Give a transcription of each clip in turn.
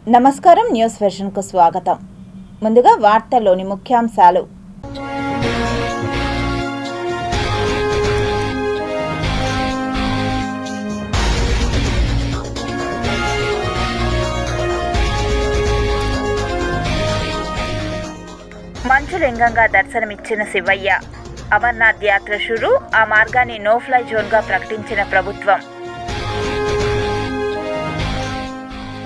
నమస్కారం. న్యూస్ వెర్షన్కు స్వాగతం. ముందుగా వార్తల్లోని ముఖ్యాంశాలు. మంచులింగంగా దర్శనమిచ్చిన శివయ్య. అమర్నాథ్ యాత్ర షురు. ఆ మార్గాన్ని నో ఫ్లై జోన్గా ప్రకటించిన ప్రభుత్వం.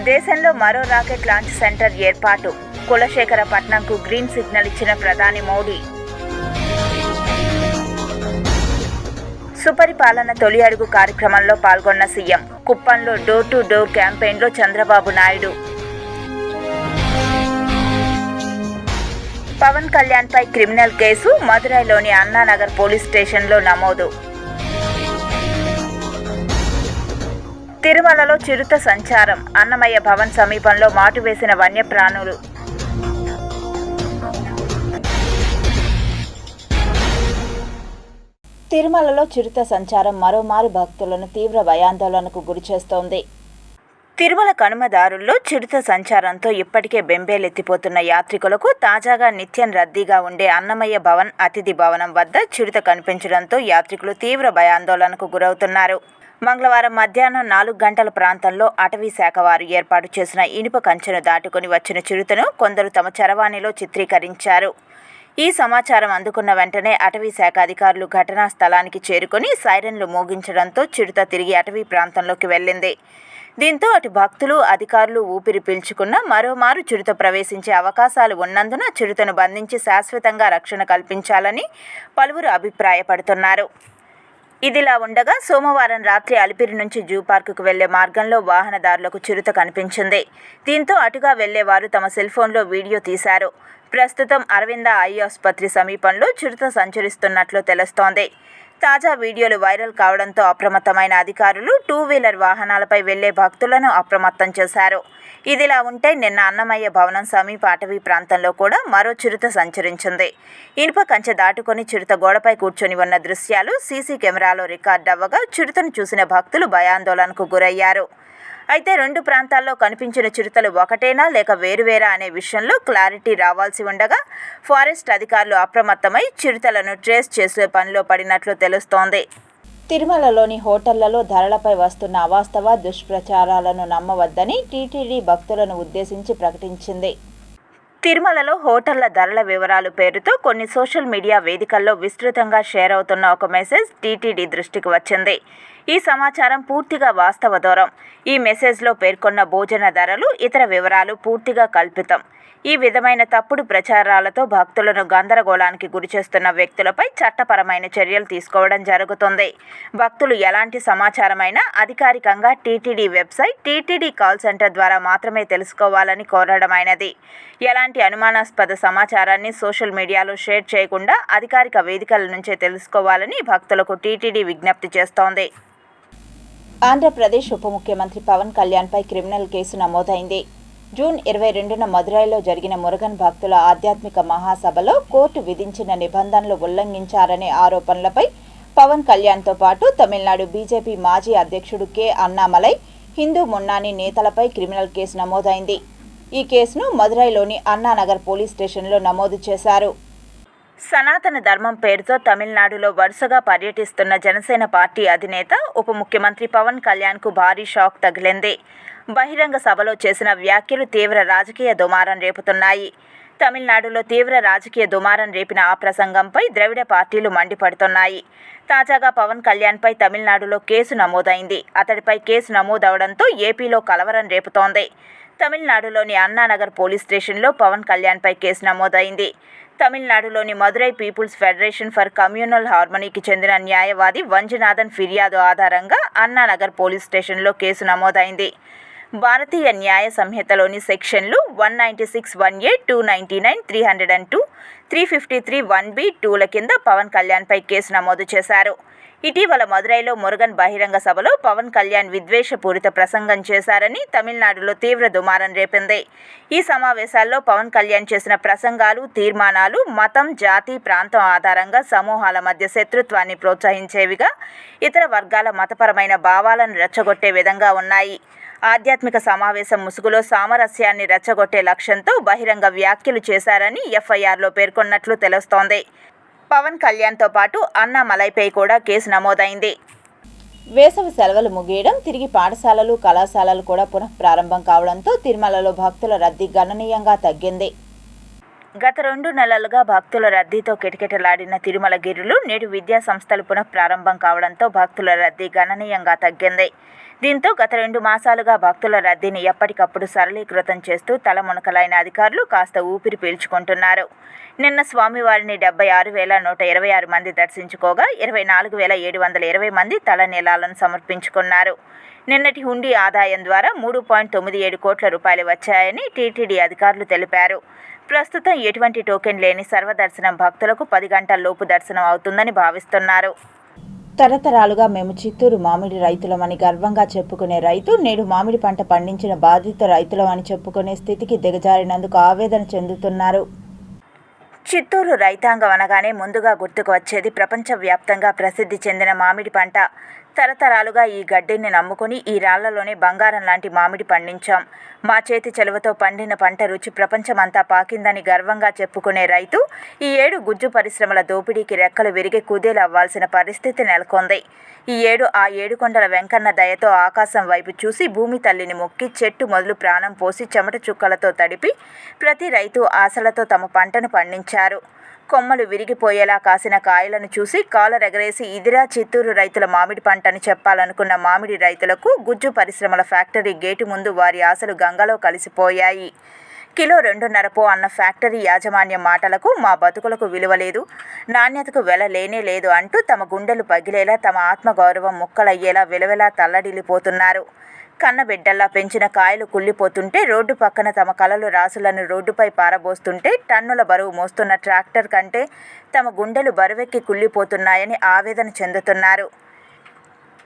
దేశంలో మరో రాకెట్ లాంచ్ సెంటర్ ఏర్పాటు. కులశేఖరపట్నంకు గ్రీన్ సిగ్నల్ ఇచ్చిన ప్రధాని మోడీ. సుపరిపాలన తొలి అడుగు కార్యక్రమంలో పాల్గొన్న సీఎం. కుప్పంలో డోర్ టు డోర్ క్యాంపెయిన్లో చంద్రబాబు నాయుడు. పవన్ కళ్యాణ్పై క్రిమినల్ కేసు. మదురైలోని అన్నానగర్ పోలీస్ స్టేషన్లో నమోదు. తిరుమలలో చిరుత సంచారం. అన్నమయ్య భవన్ సమీపంలో మాటు వేసిన వన్యప్రాణులు. తిరుమలలో చిరుత సంచారం మరోమారు భక్తులను తీవ్ర భయాందోళనకు గురిచేస్తోంది. తిరుమల కనుమదారుల్లో చిరుత సంచారంతో ఇప్పటికే బెంబేలెత్తిపోతున్న యాత్రికులకు తాజాగా నిత్యం రద్దీగా ఉండే అన్నమయ్య భవన్ అతిథి భవనం వద్ద చిరుత కనిపించడంతో యాత్రికులు తీవ్ర భయాందోళనకు గురవుతున్నారు. మంగళవారం మధ్యాహ్నం 4 గంటల ప్రాంతంలో అటవీ శాఖ వారు ఏర్పాటు చేసిన ఇనుప కంచెను దాటుకుని వచ్చిన చిరుతను కొందరు తమ చరవాణిలో చిత్రీకరించారు. ఈ సమాచారం అందుకున్న వెంటనే అటవీ శాఖ అధికారులు ఘటనా స్థలానికి చేరుకొని సైరన్లు మోగించడంతో చిరుత తిరిగి అటవీ ప్రాంతంలోకి వెళ్ళింది. దీంతో అటు భక్తులు, అధికారులు ఊపిరి పీల్చుకున్న మరోమారు చిరుత ప్రవేశించే అవకాశాలు ఉన్నందున చిరుతను బంధించి శాశ్వతంగా రక్షణ కల్పించాలని పలువురు అభిప్రాయపడుతున్నారు. ఇదిలా ఉండగా సోమవారం రాత్రి అలిపిరి నుంచి జూ పార్కుకు వెళ్లే మార్గంలో వాహనదారులకు చిరుత కనిపించింది. దీంతో అటుగా వెళ్లేవారు తమ సెల్ఫోన్లో వీడియో తీశారు. ప్రస్తుతం అరవింద ఐ ఆసుపత్రి సమీపంలో చిరుత సంచరిస్తున్నట్లు తెలుస్తోంది. తాజా వీడియోలు వైరల్ కావడంతో అప్రమత్తమైన అధికారులు 2 వీలర్ వాహనాలపై వెళ్లే భక్తులను అప్రమత్తం చేశారు. ఇదిలా ఉంటే నిన్న అన్నమయ్య భవనం సమీప అటవీ ప్రాంతంలో కూడా మరో చిరుత సంచరించింది. ఇనుప కంచె దాటుకొని చిరుత గోడపై కూర్చొని ఉన్న దృశ్యాలు సీసీ కెమెరాలో రికార్డవ్వగా చిరుతను చూసిన భక్తులు భయాందోళనకు గురయ్యారు. అయితే 2 ప్రాంతాల్లో కనిపించిన చిరుతలు ఒకటేనా లేక వేరువేరా అనే విషయంలో క్లారిటీ రావాల్సి ఉండగా ఫారెస్ట్ అధికారులు అప్రమత్తమై చిరుతలను ట్రేస్ చేసే పనిలో పడినట్లు తెలుస్తోంది. తిరుమలలోని హోటళ్లలో ధరలపై వస్తున్న అవాస్తవ దుష్ప్రచారాలను నమ్మవద్దని టీటీడీ భక్తులను ఉద్దేశించి ప్రకటించింది. తిరుమలలో హోటళ్ల ధరల వివరాలు పేరుతో కొన్ని సోషల్ మీడియా వేదికల్లో విస్తృతంగా షేర్ అవుతున్న ఒక మెసేజ్ టీటీడీ దృష్టికి వచ్చింది. ఈ సమాచారం పూర్తిగా వాస్తవ దూరం. ఈ మెసేజ్లో పేర్కొన్న భోజన ధరలు, ఇతర వివరాలు పూర్తిగా కల్పితం. ఈ విధమైన తప్పుడు ప్రచారాలతో భక్తులను గందరగోళానికి గురిచేస్తున్న వ్యక్తులపై చట్టపరమైన చర్యలు తీసుకోవడం జరుగుతుంది. భక్తులు ఎలాంటి సమాచారమైనా అధికారికంగా TTD website, TTD call centre ద్వారా మాత్రమే తెలుసుకోవాలని కోరడమైనది. ఎలాంటి అనుమానాస్పద సమాచారాన్ని సోషల్ మీడియాలో షేర్ చేయకుండా అధికారిక వేదికల నుంచే తెలుసుకోవాలని భక్తులకు టీటీడీ విజ్ఞప్తి చేస్తోంది. ఆంధ్రప్రదేశ్ ఉప ముఖ్యమంత్రి పవన్ కళ్యాణ్పై క్రిమినల్ కేసు నమోదైంది. జూన్ 22న మదురైలో జరిగిన మురుగన్ భక్తుల ఆధ్యాత్మిక మహాసభలో కోర్టు విధించిన నిబంధనలు ఉల్లంఘించారనే ఆరోపణలపై పవన్ కళ్యాణ్తో పాటు తమిళనాడు బీజేపీ మాజీ అధ్యక్షుడు కె అన్నామలై, హిందూ మున్నాని నేతలపై క్రిమినల్ కేసు నమోదైంది. ఈ కేసును మదురైలోని అన్నానగర్ పోలీస్ స్టేషన్లో నమోదు చేశారు. సనాతన ధర్మం పేరుతో తమిళనాడులో వరుసగా పర్యటిస్తున్న జనసేన పార్టీ అధినేత, ఉప ముఖ్యమంత్రి పవన్ కళ్యాణ్కు భారీ షాక్ తగిలింది. బహిరంగ సభలో చేసిన వ్యాఖ్యలు తీవ్ర రాజకీయ దుమారం రేపుతున్నాయి. తమిళనాడులో తీవ్ర రాజకీయ దుమారం రేపిన ఆ ప్రసంగంపై ద్రవిడ పార్టీలు మండిపడుతున్నాయి. తాజాగా పవన్ కళ్యాణ్పై తమిళనాడులో కేసు నమోదైంది. అతడిపై కేసు నమోదవడంతో ఏపీలో కలవరం రేపుతోంది. తమిళనాడులోని అన్నానగర్ పోలీస్ స్టేషన్లో పవన్ కళ్యాణ్పై కేసు నమోదైంది. తమిళనాడులోని Madurai people's federation for communal హార్మనీకి చెందిన న్యాయవాది వంజనాథన్ ఫిర్యాదు ఆధారంగా అన్నానగర్ పోలీస్ స్టేషన్లో కేసు నమోదైంది. భారతీయ న్యాయ సంహితలోని సెక్షన్లు 196(1)(a), 299, 302, 353 (1)(b)(2) కింద పవన్ కళ్యాణ్పై కేసు నమోదు చేశారు. ఇటీవల మదురైలో మురుగన్ బహిరంగ సభలో పవన్ కళ్యాణ్ విద్వేషపూరిత ప్రసంగం చేశారని తమిళనాడులో తీవ్ర దుమారం రేపింది. ఈ సమావేశాల్లో పవన్ కళ్యాణ్ చేసిన ప్రసంగాలు, తీర్మానాలు మతం, జాతి, ప్రాంతం ఆధారంగా సమూహాల మధ్య శత్రుత్వాన్ని ప్రోత్సహించేవిగా, ఇతర వర్గాల మతపరమైన భావాలను రెచ్చగొట్టే విధంగా ఉన్నాయి. ఆధ్యాత్మిక సమావేశం ముసుగులో సామరస్యాన్ని రెచ్చగొట్టే లక్ష్యంతో బహిరంగ వ్యాఖ్యలు చేశారని ఎఫ్ఐఆర్లో పేర్కొన్నట్లు తెలుస్తోంది. పవన్ కళ్యాణ్తో పాటు అన్నామలైపై కూడా కేసు నమోదైంది. వేసవి సెలవులు ముగియడం, తిరిగి పాఠశాలలు, కళాశాలలు కూడా పునః ప్రారంభం కావడంతో తిరుమలలో భక్తుల రద్దీ గణనీయంగా తగ్గింది. గత 2 నెలలుగా భక్తుల రద్దీతో కిటకిటలాడిన తిరుమల గిరులు నేడు విద్యా సంస్థలు పునః ప్రారంభం కావడంతో భక్తుల రద్దీ గణనీయంగా తగ్గింది. దీంతో గత 2 మాసాలుగా భక్తుల రద్దీని ఎప్పటికప్పుడు సరళీకృతం చేస్తూ తలమునకలైన అధికారులు కాస్త ఊపిరి పీల్చుకుంటున్నారు. నిన్న స్వామివారిని 76,126 మంది దర్శించుకోగా 24,720 మంది తలనీలాలను సమర్పించుకున్నారు. నిన్నటి హుండీ ఆదాయం ద్వారా 3.97 కోట్ల రూపాయలు వచ్చాయని టీటీడీ అధికారులు తెలిపారు. ప్రస్తుతం ఎటువంటి టోకెన్ లేని సర్వదర్శనం భక్తులకు 10 గంటల్లోపు దర్శనం అవుతుందని భావిస్తున్నారు. తరతరాలుగా మేము చిత్తూరు మామిడి రైతులమని గర్వంగా చెప్పుకునే రైతు నేడు మామిడి పంట పండించిన బాధిత రైతులమని చెప్పుకునే స్థితికి దిగజారినందుకు ఆవేదన చెందుతున్నారు. చిత్తూరు రైతాంగం అనగానే ముందుగా గుర్తుకు వచ్చేది ప్రపంచవ్యాప్తంగా ప్రసిద్ధి చెందిన మామిడి పంట. తరతరాలుగా ఈ గడ్డిని నమ్ముకుని ఈ రాళ్లలోనే బంగారం లాంటి మామిడి పండించాం. మా చేతి చెలువతో పండిన పంట రుచి ప్రపంచమంతా పాకిందని గర్వంగా చెప్పుకునే రైతు ఈ ఏడు గుజ్జు పరిశ్రమల దోపిడీకి రెక్కలు విరిగి కుదేలవ్వాల్సిన పరిస్థితి నెలకొంది. ఈ ఏడు ఆ ఏడుకొండల వెంకన్న దయతో ఆకాశం వైపు చూసి భూమి తల్లిని మొక్కి చెట్టు మొదలు ప్రాణం పోసి చెమట చుక్కలతో తడిపి ప్రతి రైతు ఆశలతో తమ పంటను పండించారు. కొమ్మలు విరిగిపోయేలా కాసిన కాయలను చూసి కాలరెగరేసి ఇదిరా చిత్తూరు రైతుల మామిడి పంటని చెప్పాలనుకున్న మామిడి రైతులకు గుజ్జు పరిశ్రమల ఫ్యాక్టరీ గేటు ముందు వారి ఆశలు గంగలో కలిసిపోయాయి. కిలో 2.5 అన్న ఫ్యాక్టరీ యాజమాన్యం మాటలకు మా బతుకులకు విలువ లేదు, నాణ్యతకు వెల లేనే లేదు అంటూ తమ గుండెలు పగిలేలా తమ ఆత్మగౌరవం ముక్కలయ్యేలా విలవెలా తల్లడిల్లిపోతున్నారు. కన్నబిడ్డల్లా పెంచిన కాయలు కుళ్ళిపోతుంటే, రోడ్డు పక్కన తమ కలలు రాసులను రోడ్డుపై పారబోస్తుంటే, టన్నుల బరువు మోస్తున్న ట్రాక్టర్ కంటే తమ గుండెలు బరువెక్కి కుళ్ళిపోతున్నాయని ఆవేదన చెందుతున్నారు.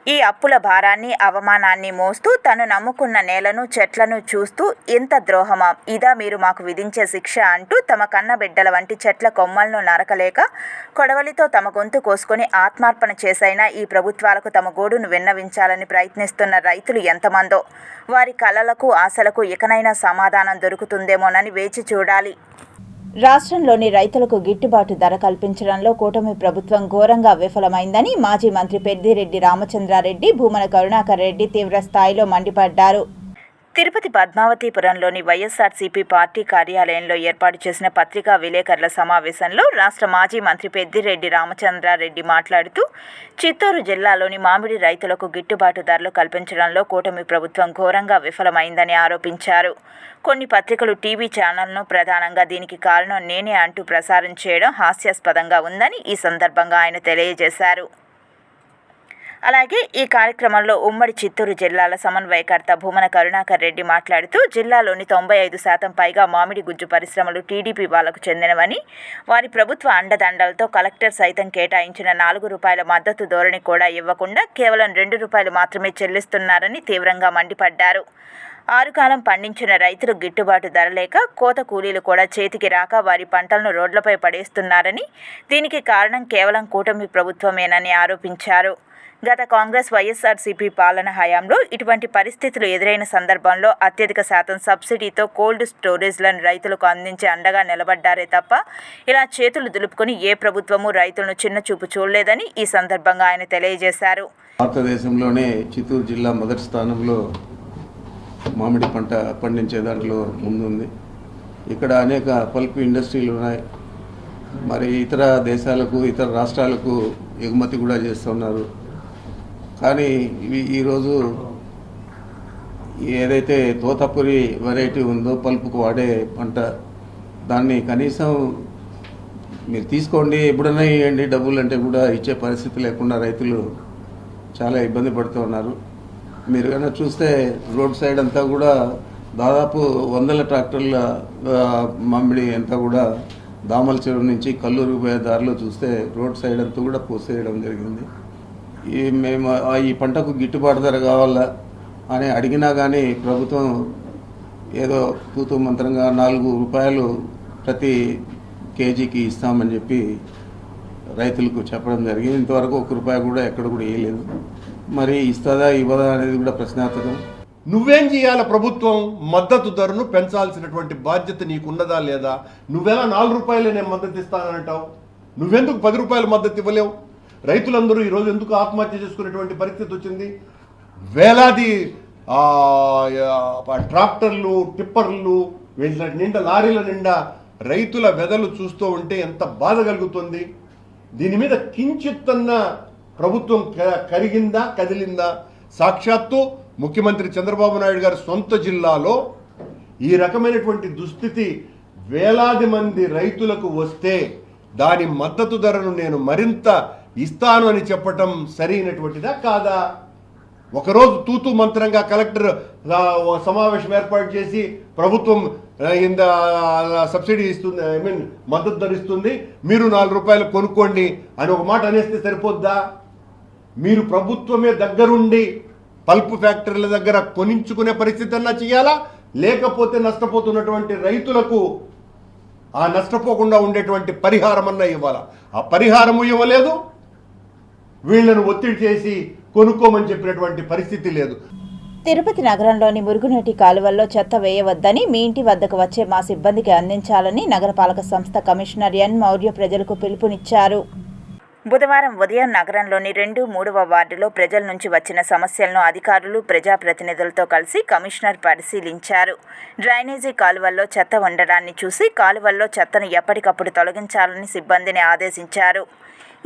ఈ అప్పుల భారాన్ని, అవమానాన్ని మోస్తూ తను నమ్ముకున్న నేలను, చెట్లను చూస్తూ ఇంత ద్రోహమా, ఇదా మీరు మాకు విధించే శిక్ష అంటూ తమ కన్నబిడ్డల వంటి చెట్ల కొమ్మలను నరకలేక కొడవలితో తమ గొంతు కోసుకొని ఆత్మార్పణ చేసైనా ఈ ప్రభుత్వాలకు తమ గోడును విన్నవించాలని ప్రయత్నిస్తున్న రైతులు ఎంతమందో. వారి కలలకు, ఆశలకు ఇకనైనా సమాధానం దొరుకుతుందేమోనని వేచి చూడాలి. రాష్ట్రంలోని రైతులకు గిట్టుబాటు ధర కల్పించడంలో కూటమి ప్రభుత్వం ఘోరంగా విఫలమైందని మాజీ మంత్రి పెద్దిరెడ్డి రామచంద్రారెడ్డి, భూమన కరుణాకర్ రెడ్డి తీవ్ర స్థాయిలో మండిపడ్డారు. తిరుపతి పద్మావతిపురంలోని వైఎస్ఆర్సీపీ పార్టీ కార్యాలయంలో ఏర్పాటు చేసిన పత్రికా విలేకరుల సమావేశంలో రాష్ట్ర మాజీ మంత్రి పెద్దిరెడ్డి రామచంద్రారెడ్డి మాట్లాడుతూ, చిత్తూరు జిల్లాలోని మామిడి రైతులకు గిట్టుబాటు ధరలు కల్పించడంలో కూటమి ప్రభుత్వం ఘోరంగా విఫలమైందని ఆరోపించారు. కొన్ని పత్రికలు, టీవీ ఛానళ్లను ప్రధానంగా దీనికి కారణం నేనే అంటూ ప్రసారం చేయడం హాస్యాస్పదంగా ఉందని ఈ సందర్భంగా ఆయన తెలియజేశారు. అలాగే ఈ కార్యక్రమంలో ఉమ్మడి చిత్తూరు జిల్లాల సమన్వయకర్త భూమన కరుణాకర్ రెడ్డి మాట్లాడుతూ, జిల్లాలోని 95% పైగా మామిడి గుజ్జు పరిశ్రమలు టీడీపీ వాళ్లకు చెందినవని, వారి ప్రభుత్వ అండదండలతో కలెక్టర్ సైతం కేటాయించిన ₹4 మద్దతు ధోరణి కూడా ఇవ్వకుండా కేవలం ₹2 మాత్రమే చెల్లిస్తున్నారని తీవ్రంగా మండిపడ్డారు. 6 కాలం పండించిన రైతులు గిట్టుబాటు ధర లేక, కోత కూలీలు కూడా చేతికి రాక వారి పంటలను రోడ్లపై పడేస్తున్నారని, దీనికి కారణం కేవలం కూటమి ప్రభుత్వమేనని ఆరోపించారు. గత కాంగ్రెస్ వైఎస్ఆర్సీపీ పాలన హయాంలో ఇటువంటి పరిస్థితులు ఎదురైన సందర్భంలో అత్యధిక శాతం సబ్సిడీతో కోల్డ్ స్టోరేజ్లను రైతులకు అందించి అండగా నిలబడ్డారే తప్ప ఇలా చేతులు దులుపుకొని ఏ ప్రభుత్వము రైతులను చిన్నచూపు చూడలేదని ఈ సందర్భంగా ఆయన తెలియజేశారు. భారతదేశంలోనే చిత్తూరు జిల్లా మొదటి స్థానంలో మామిడి పంట పండించే దాంట్లో ముందుంది. ఇక్కడ అనేక పల్ప్ ఇండస్ట్రీలు ఉన్నాయి. మరి ఇతర దేశాలకు, ఇతర రాష్ట్రాలకు ఎగుమతి కూడా చేస్తున్నారు. కానీ ఈరోజు ఏదైతే తోతపురి వెరైటీ ఉందో పల్పుకు వాడే పంట, దాన్ని కనీసం మీరు తీసుకోండి, ఎప్పుడైనా ఇవ్వండి డబ్బులు అంటే కూడా ఇచ్చే పరిస్థితి లేకుండా రైతులు చాలా ఇబ్బంది పడుతూ ఉన్నారు. మీరు కన్నా చూస్తే రోడ్ సైడ్ అంతా కూడా దాదాపు 100 ట్రాక్టర్ల మామిడి అంతా కూడా దామల చెరువు నుంచి కల్లూరుకు పోయే దారిలో చూస్తే రోడ్ సైడ్ అంతా కూడా పోసేయడం జరిగింది. మేము ఈ పంటకు గిట్టుబాటు ధర కావాలా అని అడిగినా కానీ ప్రభుత్వం ఏదో తూతూ మంత్రంగా ₹4 ప్రతి కేజీకి ఇస్తామని చెప్పి రైతులకు చెప్పడం జరిగింది. ఇంతవరకు ₹1 కూడా ఎక్కడ కూడా వేయలేదు. మరి ఇస్తుందా ఇవ్వదా అనేది కూడా ప్రశ్నార్థకం. నువ్వేం చేయాలి? ప్రభుత్వం మద్దతు ధరను పెంచాల్సినటువంటి బాధ్యత నీకున్నదా లేదా? నువ్వెలా 4 రూపాయలు నేను మద్దతు ఇస్తానంటావు? నువ్వెందుకు 10 రూపాయల మద్దతు ఇవ్వలేవు? రైతులందరూ ఈరోజు ఎందుకు ఆత్మహత్య చేసుకునేటువంటి పరిస్థితి వచ్చింది? వేలాది ట్రాక్టర్లు, టిప్పర్లు, వీళ్ళ నిండా లారీల నిండా రైతుల వెదలు చూస్తూ ఉంటే ఎంత బాధ కలుగుతుంది. దీని మీద కించిత్తన్న ప్రభుత్వం కదిలిందా? సాక్షాత్తు ముఖ్యమంత్రి చంద్రబాబు నాయుడు గారి సొంత జిల్లాలో ఈ రకమైనటువంటి దుస్థితి వేలాది మంది రైతులకు వస్తే దాని మద్దతు ధరను నేను మరింత ఇస్తాను అని చెప్పటం సరైనటువంటిదా కాదా? ఒకరోజు తూతూ మంత్రంగా కలెక్టర్ సమావేశం ఏర్పాటు చేసి ప్రభుత్వం ఇంత సబ్సిడీ ఇస్తుంది, మద్దతు ధర ఇస్తుంది, మీరు 4 రూపాయలు కొనుక్కోండి అని ఒక మాట అనేస్తే సరిపోద్దా? మీరు ప్రభుత్వమే దగ్గరుండి పల్ప్ ఫ్యాక్టరీల దగ్గర కొనించుకునే పరిస్థితి అన్నా చేయాలా? లేకపోతే నష్టపోతున్నటువంటి రైతులకు ఆ నష్టపోకుండా ఉండేటువంటి పరిహారం అన్నా ఇవ్వాలా? ఆ పరిహారము ఇవ్వలేదు. వీళ్లను ఒత్తిడి చేసి కొనుక్కోమని చెప్పినటువంటి పరిస్థితి లేదు. తిరుపతి నగరంలోని మురుగునీటి కాలువల్లో చెత్త వేయవద్దని, మీ ఇంటి వద్దకు వచ్చే మా సిబ్బందికి అందించాలని నగరపాలక సంస్థ కమిషనర్ ఎన్ మౌర్య ప్రజలకు పిలుపునిచ్చారు. బుధవారం ఉదయం నగరంలోని 2, 3వ వార్డులో ప్రజల నుంచి వచ్చిన సమస్యలను అధికారులు, ప్రజాప్రతినిధులతో కలిసి కమిషనర్ పరిశీలించారు. డ్రైనేజీ కాలువల్లో చెత్త ఉండడాన్ని చూసి కాలువల్లో చెత్తను ఎప్పటికప్పుడు తొలగించాలని సిబ్బందిని ఆదేశించారు.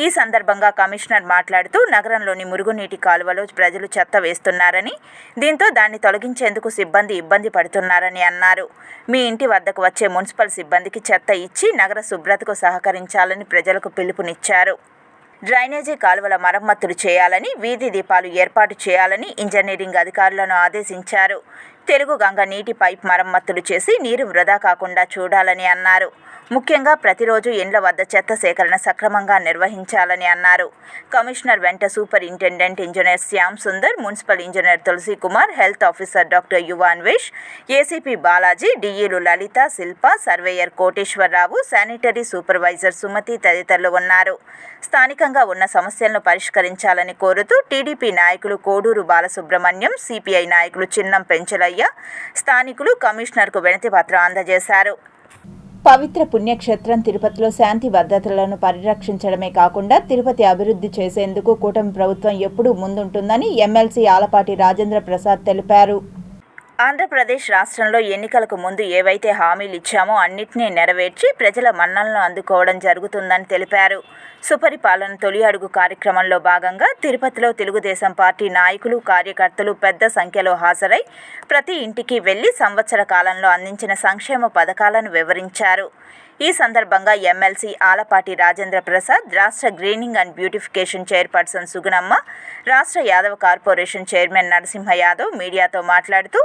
ఈ సందర్భంగా కమిషనర్ మాట్లాడుతూ నగరంలోని మురుగునీటి కాలువలో ప్రజలు చెత్త వేస్తున్నారని, దీంతో దాన్ని తొలగించేందుకు సిబ్బంది ఇబ్బంది పడుతున్నారని అన్నారు. మీ ఇంటి వద్దకు వచ్చే మున్సిపల్ సిబ్బందికి చెత్త ఇచ్చి నగర శుభ్రతకు సహకరించాలని ప్రజలకు పిలుపునిచ్చారు. డ్రైనేజీ కాలువల మరమ్మతులు చేయాలని, వీధి దీపాలు ఏర్పాటు చేయాలని ఇంజనీరింగ్ అధికారులను ఆదేశించారు. తెలుగు గంగ నీటి పైప్ మరమ్మతులు చేసి నీరు వృధా కాకుండా చూడాలని అన్నారు. ముఖ్యంగా ప్రతిరోజు ఇండ్ల వద్ద చెత్త సేకరణ సక్రమంగా నిర్వహించాలని అన్నారు. కమిషనర్ వెంట superintendent engineer Shyam Sundar, municipal engineer Tulasi Kumar, health officer doctor Yuvanvesh, ACP Balaji, డిఈలు Lalitha, Shilpa, surveyor Koteswararao, sanitary supervisor Sumathi తదితరులు ఉన్నారు. స్థానికంగా ఉన్న సమస్యలను పరిష్కరించాలని కోరుతూ టీడీపీ నాయకులు కోడూరు బాలసుబ్రహ్మణ్యం, సిపిఐ నాయకులు చిన్నం పెంచలయ్య, స్థానికులు కమిషనర్కు వినతిపత్రం అందజేశారు. పవిత్ర పుణ్యక్షేత్రం తిరుపతిలో శాంతి భద్రతలను పరిరక్షించడమే కాకుండా తిరుపతి అభివృద్ధి చేసేందుకు కూటమి ప్రభుత్వం ఎప్పుడూ ముందుంటుందని ఎమ్మెల్సీ ఆలపాటి రాజేంద్ర ప్రసాద్ తెలిపారు. ఆంధ్రప్రదేశ్ రాష్ట్రంలో ఎన్నికలకు ముందు ఏవైతే హామీలు ఇచ్చామో అన్నింటినీ నెరవేర్చి ప్రజల మన్ననలను అందుకోవడం జరుగుతుందని తెలిపారు. సుపరిపాలన తొలి అడుగు కార్యక్రమంలో భాగంగా తిరుపతిలో తెలుగుదేశం పార్టీ నాయకులు, కార్యకర్తలు పెద్ద సంఖ్యలో హాజరై ప్రతి ఇంటికి వెళ్లి సంవత్సర కాలంలో అందించిన సంక్షేమ పథకాలను వివరించారు. ఈ సందర్భంగా ఎమ్మెల్సీ ఆలపాటి రాజేంద్ర ప్రసాద్, రాష్ట్ర greening and beautification chairperson Sugunamma, రాష్ట్ర యాదవ కార్పొరేషన్ చైర్మన్ నరసింహ యాదవ్ మీడియాతో మాట్లాడుతూ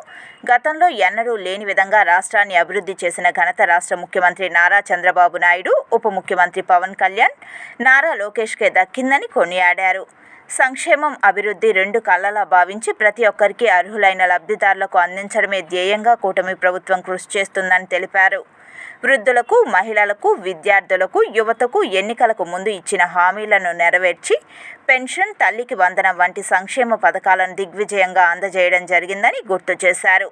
గతంలో ఎన్నడూ లేని విధంగా రాష్ట్రాన్ని అభివృద్ధి చేసిన ఘనత రాష్ట్ర ముఖ్యమంత్రి నారా చంద్రబాబు నాయుడు, ఉప ముఖ్యమంత్రి పవన్ కళ్యాణ్, నారా లోకేష్కే దక్కిందని కొనియాడారు. సంక్షేమం, అభివృద్ధి రెండు కళ్ళలా భావించి ప్రతి ఒక్కరికి అర్హులైన లబ్ధిదారులకు అందించడమే ధ్యేయంగా కూటమి ప్రభుత్వం కృషి చేస్తుందని తెలిపారు. వృద్ధులకు, మహిళలకు, విద్యార్థులకు, యువతకు ఎన్నికలకు ముందు ఇచ్చిన హామీలను నెరవేర్చి పెన్షన్, తల్లికి వందనం వంటి సంక్షేమ పథకాలను దిగ్విజయంగా అందజేయడం జరిగిందని గుర్తు చేశారు.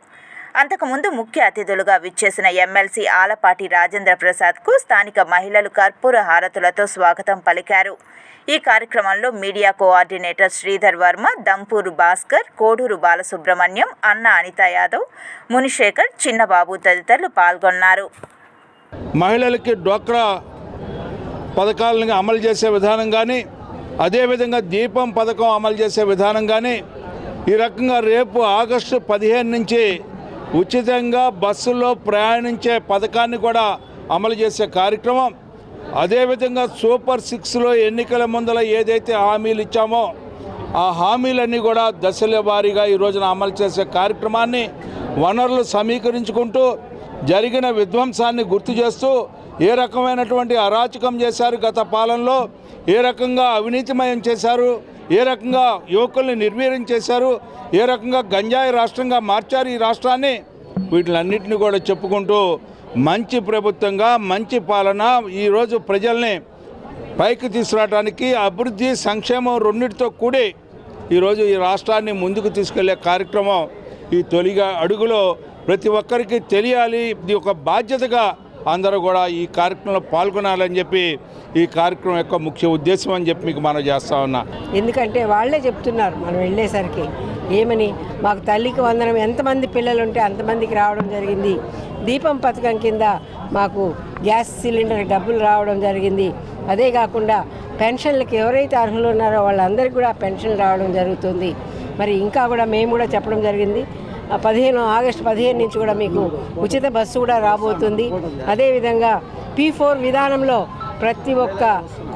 అంతకుముందు ముఖ్య అతిథులుగా విచ్చేసిన ఎమ్మెల్సీ ఆలపాటి రాజేంద్ర ప్రసాద్కు స్థానిక మహిళలు కర్పూర హారతులతో స్వాగతం పలికారు. ఈ కార్యక్రమంలో మీడియా కోఆర్డినేటర్ శ్రీధర్ వర్మ, దంపూరు భాస్కర్, కోడూరు బాలసుబ్రహ్మణ్యం, అన్న అనిత యాదవ్, మునిశేఖర్, చిన్నబాబు తదితరులు పాల్గొన్నారు. మహిళలకి డ్వాక్రా పథకాలను అమలు చేసే విధానం కానీ, అదేవిధంగా దీపం పథకం అమలు చేసే విధానం కానీ, ఈ రకంగా రేపు ఆగస్టు 15 నుంచి ఉచితంగా బస్సులో ప్రయాణించే పథకాన్ని కూడా అమలు చేసే కార్యక్రమం, అదేవిధంగా సూపర్ 6లో ఎన్నికల ముందల ఏదైతే హామీలు ఇచ్చామో ఆ హామీలన్నీ కూడా దశల వారీగా ఈ రోజున అమలు చేసే కార్యక్రమాన్ని వనరులు సమీకరించుకుంటూ జరిగిన విధ్వంసాన్ని గుర్తు చేస్తూ ఏ రకమైనటువంటి అరాచకం చేశారు గత పాలనలో, ఏ రకంగా అవినీతిమయం చేశారు, ఏ రకంగా యువకుల్ని నిర్వీర్యం చేశారు, ఏ రకంగా గంజాయి రాష్ట్రంగా మార్చారు ఈ రాష్ట్రాన్ని, వీటిలన్నింటినీ కూడా చెప్పుకుంటూ మంచి ప్రభుత్వంగా, మంచి పాలన ఈరోజు ప్రజల్ని పైకి తీసుకురావడానికి అభివృద్ధి, సంక్షేమం రెండింటితో కూడి ఈరోజు ఈ రాష్ట్రాన్ని ముందుకు తీసుకెళ్లే కార్యక్రమం ఈ తొలిగా అడుగులో ప్రతి ఒక్కరికి తెలియాలి. ఇది ఒక బాధ్యతగా అందరూ కూడా ఈ కార్యక్రమంలో పాల్గొనాలని చెప్పి ఈ కార్యక్రమం యొక్క ముఖ్య ఉద్దేశం అని చెప్పి మీకు మనం చేస్తా ఉన్నా. ఎందుకంటే వాళ్ళే చెప్తున్నారు మనం వెళ్ళేసరికి ఏమని, మాకు తల్లికి వందనం ఎంతమంది పిల్లలు ఉంటే అంతమందికి రావడం జరిగింది. దీపం పథకం కింద మాకు గ్యాస్ సిలిండర్ డబ్బులు రావడం జరిగింది. అదే కాకుండా పెన్షన్లకు ఎవరైతే అర్హులు ఉన్నారో వాళ్ళందరికీ కూడా పెన్షన్ రావడం జరుగుతుంది. మరి ఇంకా కూడా మేము కూడా చెప్పడం జరిగింది, ఆగస్టు 15 నుంచి కూడా మీకు ఉచిత బస్సు కూడా రాబోతుంది. అదేవిధంగా P4 విధానంలో ప్రతి ఒక్క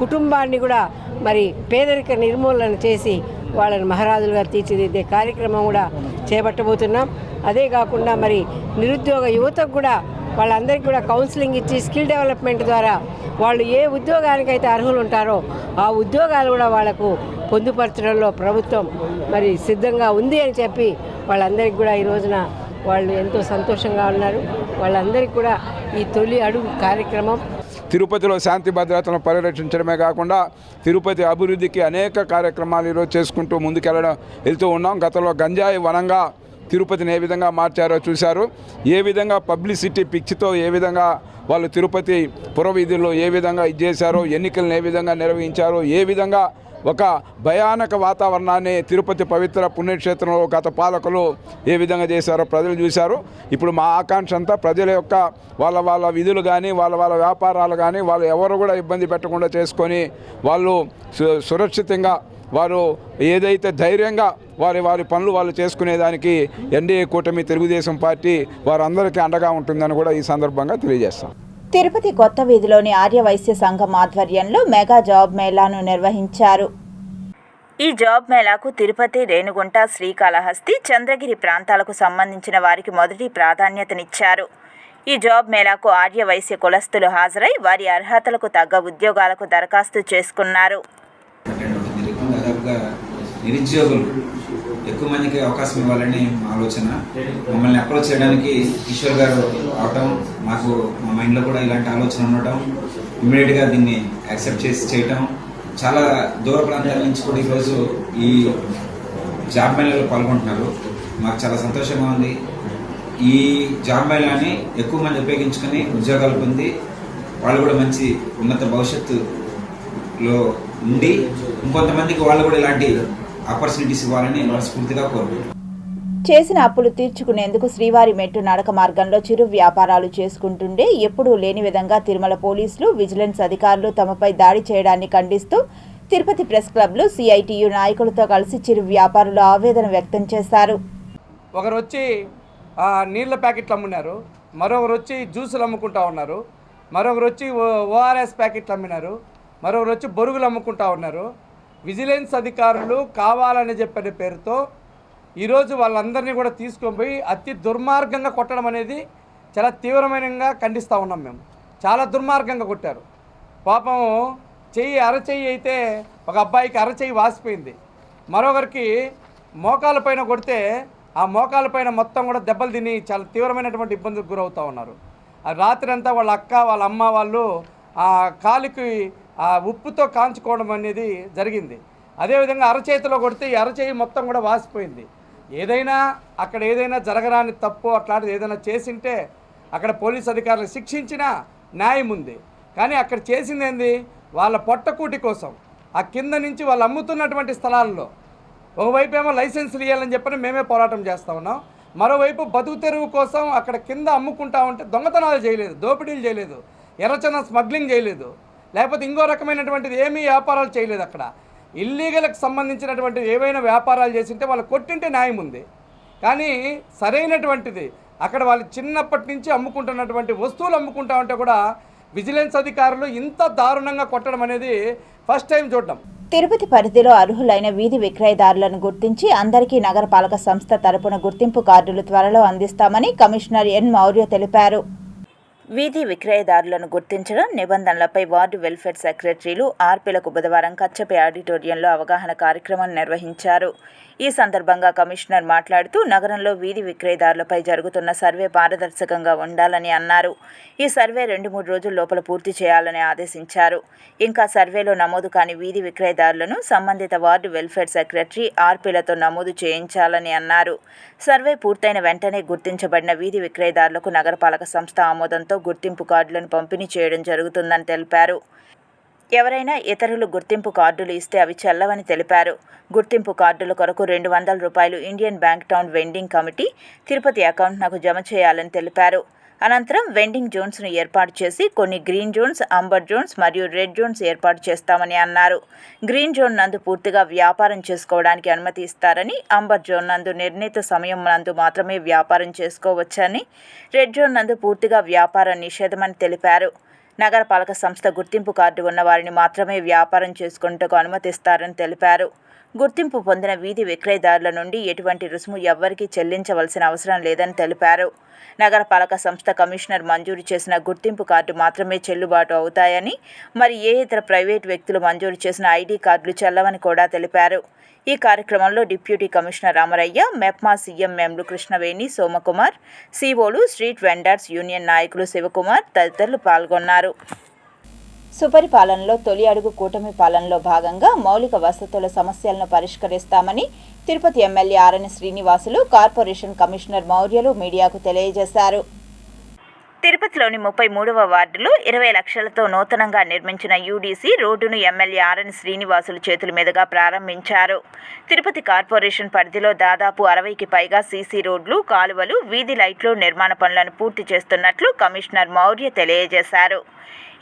కుటుంబాన్ని కూడా మరి పేదరిక నిర్మూలన చేసి వాళ్ళని మహారాజులుగా తీర్చిదిద్దే కార్యక్రమం కూడా చేపట్టబోతున్నాం. అదే కాకుండా మరి నిరుద్యోగ యువతకు కూడా వాళ్ళందరికీ కూడా కౌన్సిలింగ్ ఇచ్చి స్కిల్ డెవలప్మెంట్ ద్వారా వాళ్ళు ఏ ఉద్యోగానికైతే అర్హులు ఉంటారో ఆ ఉద్యోగాలు కూడా వాళ్లకు పొందుపరచడంలో ప్రభుత్వం మరి సిద్ధంగా ఉంది అని చెప్పి వాళ్ళందరికీ కూడా ఈ రోజున వాళ్ళు ఎంతో సంతోషంగా ఉన్నారు. వాళ్ళందరికీ కూడా ఈ తొలి అడుగు కార్యక్రమం తిరుపతిలో శాంతి భద్రతలను పరిరక్షించడమే కాకుండా తిరుపతి అభివృద్ధికి అనేక కార్యక్రమాలు ఈరోజు చేసుకుంటూ వెళ్తూ ఉన్నాం. గతంలో గంజాయి వనంగా తిరుపతిని ఏ విధంగా మార్చారో చూశారు. ఏ విధంగా పబ్లిసిటీ పిచ్చితో ఏ విధంగా వాళ్ళు తిరుపతి పురవీధుల్లో ఏ విధంగా చేశారో, ఎన్నికలను ఏ విధంగా నిర్వహించారో, ఏ విధంగా ఒక భయానక వాతావరణాన్ని తిరుపతి పవిత్ర పుణ్యక్షేత్రంలో గత పాలకులు ఏ విధంగా చేశారో ప్రజలు చూశారు. ఇప్పుడు మా ఆకాంక్ష అంతా ప్రజల యొక్క వాళ్ళ విధులు కానీ వాళ్ళ వ్యాపారాలు కానీ వాళ్ళు ఎవరు కూడా ఇబ్బంది పెట్టకుండా చేసుకొని వాళ్ళు సురక్షితంగా వారు ఏదైతే ధైర్యంగా వారి పనులు వాళ్ళు చేసుకునేదానికి ఎన్డీఏ కూటమి తెలుగుదేశం పార్టీ వారందరికీ అండగా ఉంటుందని కూడా ఈ సందర్భంగా తెలియజేస్తాం. తిరుపతి కొత్త వీధిలోని ఆర్యవైశ్య సంఘం ఆధ్వర్యంలో మెగా జాబ్ మేళాను నిర్వహించారు. ఈ జాబ్ మేళాకు తిరుపతి, రేణిగుంట, శ్రీకాళహస్తి, చంద్రగిరి ప్రాంతాలకు సంబంధించిన వారికి మొదటి ప్రాధాన్యతనిచ్చారు. ఈ జాబ్ మేళాకు ఆర్యవైశ్య కులస్తులు హాజరై వారి అర్హతలకు తగ్గ ఉద్యోగాలకు దరఖాస్తు చేసుకున్నారు. నిరుద్యోగులు ఎక్కువ మందికి అవకాశం ఇవ్వాలని ఆలోచన. మమ్మల్ని అప్రోచ్ చేయడానికి కిషోర్ గారు అవటం, మాకు మా మైండ్లో కూడా ఇలాంటి ఆలోచన ఉండటం, ఇమ్మీడియట్గా దీన్ని యాక్సెప్ట్ చేయటం, చాలా దూర ప్రాంతాల నుంచి కూడా ఈరోజు ఈ జాబ్ మేళాలో పాల్గొంటున్నారు. మాకు చాలా సంతోషంగా ఉంది. ఈ జాబ్ మేళాని ఎక్కువ మంది ఉపయోగించుకొని ఉద్యోగాలు పొంది వాళ్ళు కూడా మంచి ఉన్నత భవిష్యత్తులో ఉండి ఇంకొంతమందికి వాళ్ళు కూడా ఇలాంటి ఆపర్చునిటీస్ ఇవ్వాలని మనస్ఫూర్తిగా కోరుకుంటున్నాను. చేసిన అప్పులు తీర్చుకునేందుకు శ్రీవారి మెట్టు నడక మార్గంలో చిరు వ్యాపారాలు చేసుకుంటుండే ఎప్పుడూ లేని విధంగా తిరుమల పోలీసులు, విజిలెన్స్ అధికారులు తమపై దాడి చేయడాన్ని ఖండిస్తూ తిరుపతి ప్రెస్ క్లబ్లో సిఐటియు నాయకులతో కలిసి చిరు వ్యాపారులు ఆవేదన వ్యక్తం చేశారు. ఒకరు వచ్చి నీళ్ళ ప్యాకెట్లు అమ్మున్నారు, మరొకరు వచ్చి జ్యూసులు అమ్ముకుంటా ఉన్నారు, మరొకరు వచ్చి ఓఆర్ఎస్ ప్యాకెట్లు అమ్మినారు, మరొకరు వచ్చి బొరుగులు అమ్ముకుంటా ఉన్నారు. విజిలెన్స్ అధికారులు కావాలని చెప్పిన పేరుతో ఈరోజు వాళ్ళందరినీ కూడా తీసుకొని పోయి అతి దుర్మార్గంగా కొట్టడం అనేది చాలా తీవ్రమైనగా ఖండిస్తూ ఉన్నాం. మేము చాలా దుర్మార్గంగా కొట్టారు. పాపం అరచెయ్యి అయితే ఒక అబ్బాయికి అరచెయ్యి వాసిపోయింది, మరొకరికి మోకాలపైన కొడితే ఆ మోకాలపైన మొత్తం కూడా దెబ్బలు తిని చాలా తీవ్రమైనటువంటి ఇబ్బందులకు గురవుతూ ఉన్నారు. రాత్రి అంతా వాళ్ళ అక్క, వాళ్ళ అమ్మ వాళ్ళు ఆ కాలికి ఆ ఉప్పుతో కాంచుకోవడం అనేది జరిగింది. అదేవిధంగా అరచేతిలో కొడితే ఈ అరచేయి మొత్తం కూడా వాసిపోయింది. అక్కడ ఏదైనా జరగరాని తప్పు అట్లాంటిది ఏదైనా చేసింటే అక్కడ పోలీస్ అధికారులు శిక్షించినా న్యాయం ఉంది. కానీ అక్కడ చేసింది ఏంది, వాళ్ళ పొట్టకూటి కోసం ఆ కింద నుంచి వాళ్ళు అమ్ముతున్నటువంటి స్థలాల్లో ఒకవైపు ఏమో లైసెన్సులు ఇవ్వాలని చెప్పని మేమే పోరాటం చేస్తూ ఉన్నాం, మరోవైపు బతుకు తెరువు కోసం అక్కడ కింద అమ్ముకుంటా ఉంటే దొంగతనాలు చేయలేదు, దోపిడీలు చేయలేదు, ఎర్రచందనం స్మగ్లింగ్ చేయలేదు, లేకపోతే ఇంకో రకమైనటువంటిది ఏమీ వ్యాపారాలు చేయలేదు. అక్కడ ఇల్లీగల్కి సంబంధించినటువంటి ఏవైనా వ్యాపారాలు చేసింటే వాళ్ళు కొట్టింటే న్యాయం ఉంది. కానీ సరైనటువంటిది అక్కడ వాళ్ళు చిన్నప్పటి నుంచి అమ్ముకుంటున్నటువంటి వస్తువులు అమ్ముకుంటా ఉంటే కూడా విజిలెన్స్ అధికారులు ఇంత దారుణంగా కొట్టడం అనేది ఫస్ట్ టైం చూడడం. తిరుపతి పరిధిలో అర్హులైన వీధి విక్రయదారులను గుర్తించి అందరికీ నగరపాలక సంస్థ తరపున గుర్తింపు కార్డులు త్వరలో అందిస్తామని కమిషనర్ ఎన్ మౌర్య తెలిపారు. వీధి విక్రయదారులను గుర్తించడం, నిబంధనలపై వార్డు వెల్ఫేర్ సెక్రటరీలు ఆర్పీలకు బుధవారం కచ్చపి ఆడిటోరియంలో అవగాహన కార్యక్రమం నిర్వహించారు. ఈ సందర్భంగా కమిషనర్ మాట్లాడుతూ నగరంలో వీధి విక్రయదారులపై జరుగుతున్న సర్వే పారదర్శకంగా ఉండాలని అన్నారు. ఈ సర్వే 2-3 రోజుల లోపల పూర్తి చేయాలని ఆదేశించారు. ఇంకా సర్వేలో నమోదు కాని వీధి విక్రయదారులను సంబంధిత వార్డు వెల్ఫేర్ సెక్రటరీ ఆర్పీలతో నమోదు చేయించాలని అన్నారు. సర్వే పూర్తయిన వెంటనే గుర్తించబడిన వీధి విక్రయదారులకు నగరపాలక సంస్థ ఆమోదంతో గుర్తింపు కార్డులను పంపిణీ చేయడం జరుగుతుందని తెలిపారు. ఎవరైనా ఇతరులు గుర్తింపు కార్డులు ఇస్తే అవి చెల్లవని తెలిపారు. గుర్తింపు కార్డుల కొరకు ₹200 Indian bank town vending committee Tirupati అకౌంట్నకు జమ చేయాలని తెలిపారు. అనంతరం వెండింగ్ జోన్స్ను ఏర్పాటు చేసి కొన్ని గ్రీన్ జోన్స్, అంబర్ జోన్స్ మరియు రెడ్ జోన్స్ ఏర్పాటు చేస్తామని అన్నారు. గ్రీన్ జోన్ నందు పూర్తిగా వ్యాపారం చేసుకోవడానికి అనుమతి ఇస్తారని, అంబర్ జోన్ నందు నిర్ణీత సమయం నందు మాత్రమే వ్యాపారం చేసుకోవచ్చని, రెడ్ జోన్ నందు పూర్తిగా వ్యాపారం నిషేధమని తెలిపారు. నగరపాలక సంస్థ గుర్తింపు కార్డు ఉన్న వారిని మాత్రమే వ్యాపారం చేసుకునేందుకు అనుమతిస్తారని తెలిపారు. గుర్తింపు పొందిన వీధి విక్రయదారుల నుండి ఎటువంటి రుసుము ఎవ్వరికీ చెల్లించవలసిన అవసరం లేదని తెలిపారు. నగరపాలక సంస్థ కమిషనర్ మంజూరు చేసిన గుర్తింపు కార్డు మాత్రమే చెల్లుబాటు అవుతాయని, మరి ఏ ఇతర ప్రైవేటు వ్యక్తులు మంజూరు చేసిన ఐడి కార్డులు చెల్లవని కూడా తెలిపారు. ఈ కార్యక్రమంలో డిప్యూటీ కమిషనర్ అమరయ్య, మెప్మా సీఎంఎంలు కృష్ణవేణి, సోమకుమార్, సిఓలు, స్ట్రీట్ వెండర్స్ యూనియన్ నాయకులు శివకుమార్ తదితరులు పాల్గొన్నారు. సుపరిపాలనలో తొలి అడుగు కూటమి పాలనలో భాగంగా మౌలిక వసతుల సమస్యలను పరిష్కరిస్తామని తిరుపతి ఎమ్మెల్యే ఆరని శ్రీనివాసులు, కార్పొరేషన్ కమిషనర్ మౌర్యలు మీడియాకు తెలియజేశారు. తిరుపతిలోని 33వ వార్డులో 20 లక్షలతో నూతనంగా నిర్మించిన యూడీసీ రోడ్డును ఎమ్మెల్యే ఆరని శ్రీనివాసులు చేతుల మీదుగా ప్రారంభించారు. తిరుపతి కార్పొరేషన్ పరిధిలో దాదాపు 60కి పైగా సీసీ రోడ్లు, కాలువలు, వీధి లైట్లు నిర్మాణ పనులను పూర్తి చేస్తున్నట్లు కమిషనర్ మౌర్య తెలియజేశారు.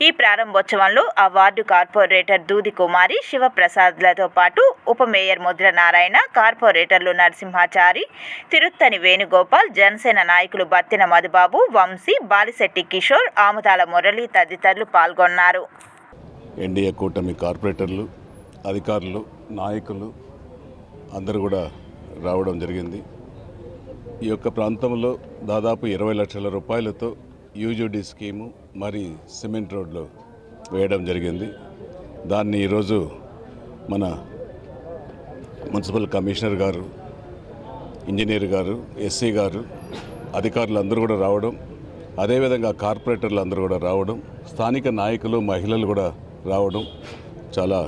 ఈ ప్రారంభోత్సవంలో ఆ వార్డు కార్పొరేటర్ దూది కుమారి, శివప్రసాద్లతో పాటు ఉప మేయర్ ముద్ర నారాయణ, కార్పొరేటర్లు నరసింహాచారి, తిరుత్తని వేణుగోపాల్, జనసేన నాయకులు బత్తిన మధుబాబు, వంశీ, బాలిశెట్టి కిషోర్, ఆముదాల మురళి తదితరులు పాల్గొన్నారు. ఎన్డీఏ కూటమి కార్పొరేటర్లు, అధికారులు, నాయకులు అందరూ కూడా రావడం జరిగింది. ఈ యొక్క ప్రాంతంలో దాదాపు 20 లక్షల రూపాయలతో యూజీడీ స్కీము మరి సిమెంట్ రోడ్లు వేయడం జరిగింది. దాన్ని ఈరోజు మన మున్సిపల్ కమిషనర్ గారు, ఇంజనీర్ గారు, ఎస్సీ గారు, అధికారులు అందరూ కూడా రావడం, అదేవిధంగా కార్పొరేటర్లు అందరూ కూడా రావడం, స్థానిక నాయకులు, మహిళలు కూడా రావడం చాలా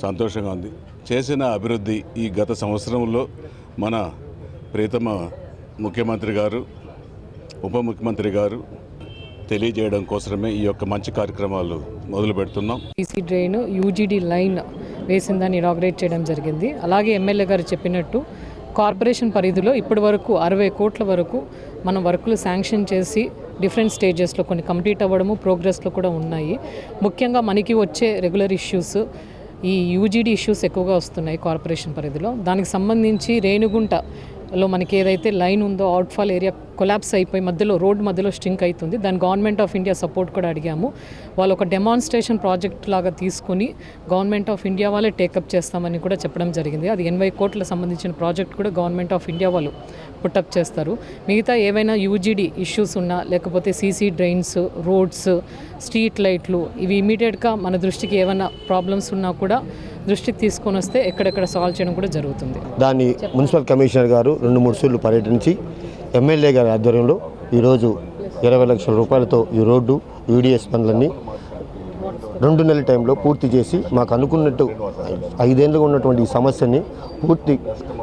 సంతోషంగా ఉంది. చేసిన అభివృద్ధి ఈ గత సంవత్సరంలో మన ప్రియతమ ముఖ్యమంత్రి గారు, ఉప ముఖ్యమంత్రి గారు తెలియజేయడం కోసమే ఈ యొక్క మంచి కార్యక్రమాలు మొదలు పెడుతున్నాం. సీసీ డ్రైన్, యూజీడీ లైన్ వేసిన దాన్ని ఇనాగ్రేట్ చేయడం జరిగింది. అలాగే ఎమ్మెల్యే గారు చెప్పినట్టు కార్పొరేషన్ పరిధిలో ఇప్పటి వరకు 60 కోట్ల వరకు మనం వర్కులు శాంక్షన్ చేసి డిఫరెంట్ స్టేజెస్లో కొన్ని కంప్లీట్ అవ్వడము, ప్రోగ్రెస్లో కూడా ఉన్నాయి. ముఖ్యంగా మనకి వచ్చే రెగ్యులర్ ఇష్యూస్ ఈ యూజీడీ ఇష్యూస్ ఎక్కువగా వస్తున్నాయి కార్పొరేషన్ పరిధిలో. దానికి సంబంధించి రేణిగుంటలో మనకి ఏదైతే లైన్ ఉందో అవుట్ఫాల్ ఏరియా కొలాప్స్ అయిపోయి రోడ్ మధ్యలో స్ట్రింక్ అవుతుంది. దాని గవర్నమెంట్ ఆఫ్ ఇండియా సపోర్ట్ కూడా అడిగాము. వాళ్ళు ఒక డెమాన్స్ట్రేషన్ ప్రాజెక్ట్ లాగా తీసుకుని గవర్నమెంట్ ఆఫ్ ఇండియా వాళ్ళే టేకప్ చేస్తామని కూడా చెప్పడం జరిగింది. అది 80 కోట్లకు సంబంధించిన ప్రాజెక్ట్ కూడా గవర్నమెంట్ ఆఫ్ ఇండియా వాళ్ళు పుట్టప్ చేస్తారు. మిగతా ఏవైనా యూజీడీ ఇష్యూస్ ఉన్నా, లేకపోతే సీసీ డ్రైన్స్, రోడ్స్, స్ట్రీట్ లైట్లు, ఇవి ఇమీడియట్గా మన దృష్టికి ఏమైనా ప్రాబ్లమ్స్ ఉన్నా కూడా దృష్టికి తీసుకొని వస్తే ఎక్కడెక్కడ సాల్వ్ చేయడం కూడా జరుగుతుంది. దాన్ని మున్సిపల్ కమిషనర్ గారు 2-3 సార్లు పర్యటించి ఎమ్మెల్యే గారి ఆధ్వర్యంలో ఈరోజు 20 లక్షల రూపాయలతో ఈ రోడ్డు, యూడీఎస్ పనులన్నీ 2 నెలల టైంలో పూర్తి చేసి మాకు అనుకున్నట్టు 5 ఏళ్ళుగా ఉన్నటువంటి ఈ సమస్యని పూర్తి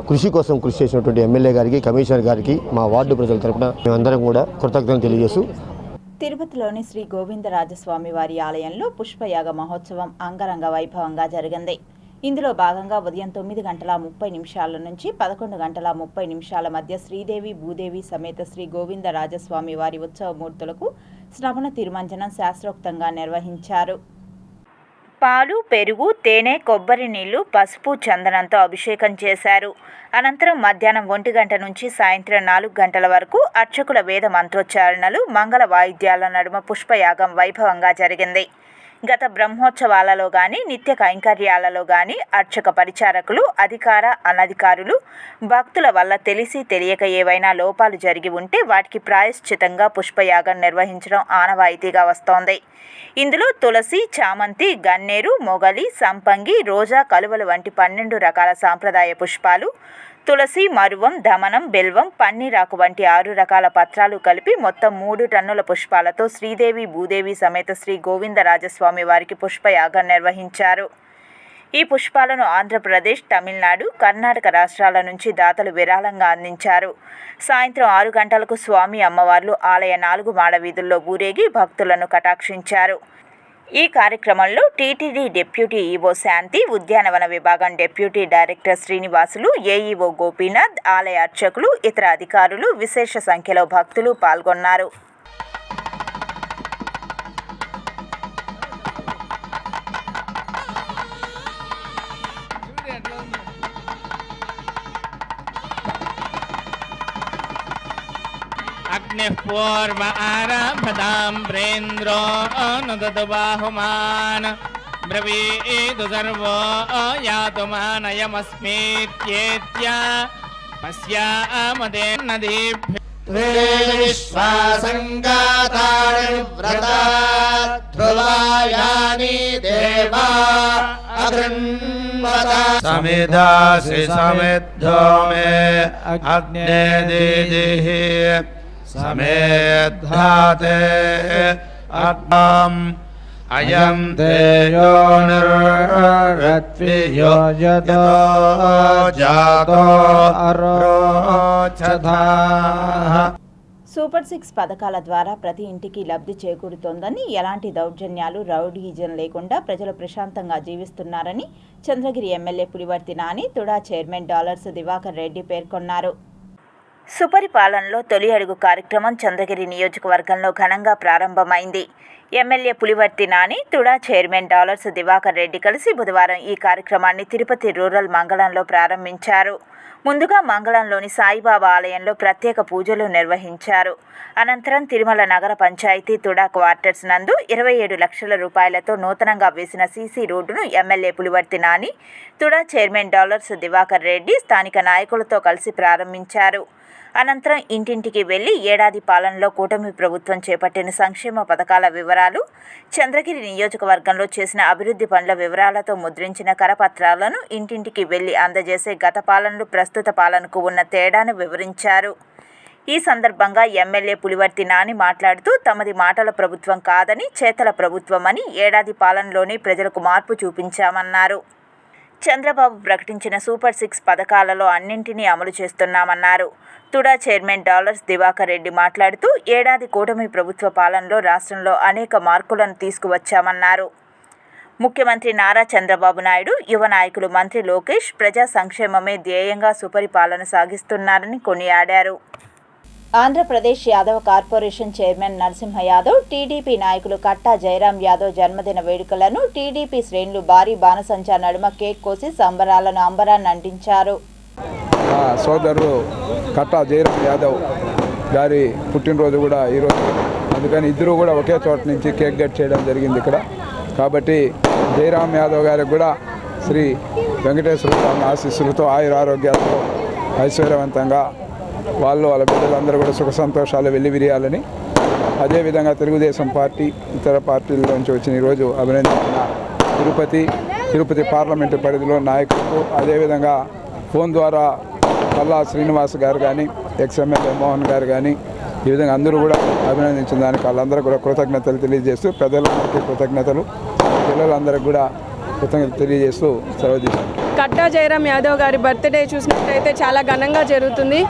కృషి కోసం కృషి చేసినటువంటి ఎమ్మెల్యే గారికి, కమిషనర్ గారికి మా వార్డు ప్రజల తరపున మేమందరం కూడా కృతజ్ఞతలు తెలియజేస్తూ తిరుపతిలోని శ్రీ గోవిందరాజస్వామి వారి ఆలయంలో పుష్పయాగ మహోత్సవం అంగరంగ వైభవంగా జరిగింది. ఇందులో భాగంగా ఉదయం 9:30 నుంచి 11:30 మధ్య శ్రీదేవి, భూదేవి సమేత శ్రీ గోవిందరాజస్వామి వారి ఉత్సవమూర్తులకు శ్రవణ తిరుమంజనం శాస్త్రోక్తంగా నిర్వహించారు. పాలు, పెరుగు, తేనె, కొబ్బరి నీళ్లు, పసుపు, చందనంతో అభిషేకం చేశారు. అనంతరం మధ్యాహ్నం 1 గంట నుంచి సాయంత్రం 4 గంటల వరకు అర్చకుల వేద మంత్రోచ్చారణలు, మంగళ వాయిద్యాల నడుమ పుష్పయాగం వైభవంగా జరిగింది. గత బ్రహ్మోత్సవాలలో గాని నిత్య కైంకర్యాలలో గాని అర్చక పరిచారకులు, అధికార అనధికారులు, భక్తుల వల్ల తెలిసి తెలియక ఏవైనా లోపాలు జరిగి ఉంటే వాటికి ప్రాయశ్చితంగా పుష్పయాగం నిర్వహించడం ఆనవాయితీగా వస్తోంది. ఇందులో తులసి, చామంతి, గన్నేరు, మొగలి, సంపంగి, రోజా, కలువలు వంటి 12 రకాల సాంప్రదాయ పుష్పాలు, తులసి, మరువం, దమనం, బెల్వం, పన్నీరాకు వంటి 6 రకాల పత్రాలు కలిపి మొత్తం 3 టన్నుల పుష్పాలతో శ్రీదేవి భూదేవి సమేత శ్రీ గోవిందరాజస్వామి వారికి పుష్పయాగం నిర్వహించారు. ఈ పుష్పాలను ఆంధ్రప్రదేశ్, తమిళనాడు, కర్ణాటక రాష్ట్రాల నుంచి దాతలు విరాళంగా అందించారు. సాయంత్రం 6 గంటలకు స్వామి అమ్మవార్లు ఆలయ 4 మాడ వీధుల్లో ఊరేగి భక్తులను కటాక్షించారు. ఈ కార్యక్రమంలో టీటీడీ డిప్యూటీ ఈవో శాంతి, ఉద్యానవన విభాగం deputy director Srinivasulu, AEO Gopinath, ఆలయ అర్చకులు, ఇతర అధికారులు, విశేష సంఖ్యలో భక్తులు పాల్గొన్నారు. अग्निः पूर्व आरभतां प्रेन्द्रो नुदतु बाहुमान् ब्रवीतु सर्वो यातु मानयमस्मीत्येत्य पश्यामदे नदीभ्यो विश्वासङ्गातानि व्रता ध्रुवायानि देवा अगृह्णवता समिधासि समिद्धो मे अग्ने दीदिः समेधाते अग्नाम् अयं ते योनिर्रत्वियो यतो जातो अरोचथाः. సూపర్ 6 పథకాల ద్వారా ప్రతి ఇంటికి లబ్ధి చేకూరుతోందని, ఎలాంటి దౌర్జన్యాలు, రౌడీయిజం లేకుండా ప్రజలు ప్రశాంతంగా జీవిస్తున్నారని Chandragiri MLA Pulivarthi Nani, TUDA chairman dollars Diwakar Reddy పేర్కొన్నారు. సుపరిపాలనలో తొలి అడుగు కార్యక్రమం చంద్రగిరి నియోజకవర్గంలో ఘనంగా ప్రారంభమైంది. MLA Pulivarthi Nani, TUDA chairman dollars Diwakar Reddy కలిసి బుధవారం ఈ కార్యక్రమాన్ని తిరుపతి రూరల్ మంగళంలో ప్రారంభించారు. ముందుగా మంగళంలోని సాయిబాబా ఆలయంలో ప్రత్యేక పూజలు నిర్వహించారు. అనంతరం తిరుమల నగర పంచాయతీ తుడా క్వార్టర్స్ నందు 27 లక్షల రూపాయలతో నూతనంగా వేసిన సీసీ రోడ్డును MLA Pulivarthi Nani, TUDA chairman dollars Diwakar Reddy స్థానిక నాయకులతో కలిసి ప్రారంభించారు. అనంతరం ఇంటింటికి వెళ్లి ఏడాది పాలనలో కూటమి ప్రభుత్వం చేపట్టిన సంక్షేమ పథకాల వివరాలు, చంద్రగిరి నియోజకవర్గంలో చేసిన అభివృద్ధి పనుల వివరాలతో ముద్రించిన కరపత్రాలను ఇంటింటికి వెళ్లి అందజేసే గత పాలనలు ప్రస్తుత పాలనకు ఉన్న తేడాను వివరించారు. ఈ సందర్భంగా ఎమ్మెల్యే పులివర్తి నాని మాట్లాడుతూ తమది మాటల ప్రభుత్వం కాదని, చేతల ప్రభుత్వమని, ఏడాది పాలనలోనే ప్రజలకు మార్పు చూపించామన్నారు. చంద్రబాబు ప్రకటించిన సూపర్ 6 పథకాలలో అన్నింటినీ అమలు చేస్తున్నామన్నారు. తుడా చైర్మన్ డాలర్స్ దివాకర్ రెడ్డి మాట్లాడుతూ ఏడాది కూటమి ప్రభుత్వ పాలనలో రాష్ట్రంలో అనేక మార్పులను తీసుకువచ్చామన్నారు. ముఖ్యమంత్రి నారా చంద్రబాబు నాయుడు, యువ నాయకులు మంత్రి లోకేష్ ప్రజా సంక్షేమమే ధ్యేయంగా సుపరిపాలన సాగిస్తున్నారని కొనియాడారు. Andhra Pradesh Yadav corporation chairman Narasimha Yadav, TDP నాయకులు కట్టా జయరాం యాదవ్ జన్మదిన వేడుకలను టీడీపీ శ్రేణులు భారీ బాణసంచా నడుమ కేక్ కోసి సంబరాలను అంబరాన్ని అంటించారు. సోదరుడు కట్టా జయరాం యాదవ్ గారి పుట్టినరోజు కూడా ఈరోజు, అందుకని ఇద్దరు కూడా ఒకే చోట నుంచి కేక్ కట్ చేయడం జరిగింది ఇక్కడ. కాబట్టి జయరాం యాదవ్ గారికి కూడా శ్రీ వెంకటేశ్వర స్వామి ఆశీస్సులతో ఆయురారోగ్యాలతో ఐశ్వర్యవంతంగా వాళ్ళ బిడ్డలందరూ కూడా సుఖ సంతోషాలు వెల్లివిరియాలని, అదేవిధంగా తెలుగుదేశం పార్టీ ఇతర పార్టీల్లోంచి వచ్చిన ఈరోజు అభినందించిన తిరుపతి పార్లమెంటు పరిధిలో నాయకులకు, అదేవిధంగా ఫోన్ ద్వారా పల్లా శ్రీనివాస్ గారు కానీ, ఎక్స్ఎమ్మెల్యే మోహన్ గారు కానీ, ఈ విధంగా అందరూ కూడా అభినందించిన దానికి వాళ్ళందరూ కూడా కృతజ్ఞతలు తెలియజేస్తూ, పెద్దలందరికీ కృతజ్ఞతలు, పిల్లలందరికీ కూడా కృతజ్ఞతలు తెలియజేస్తూ సెలవు తీసుకుంటాం. కట్టా జయరాం యాదవ్ గారి బర్త్డే చూసినట్టయితే చాలా ఘనంగా జరుగుతుంది.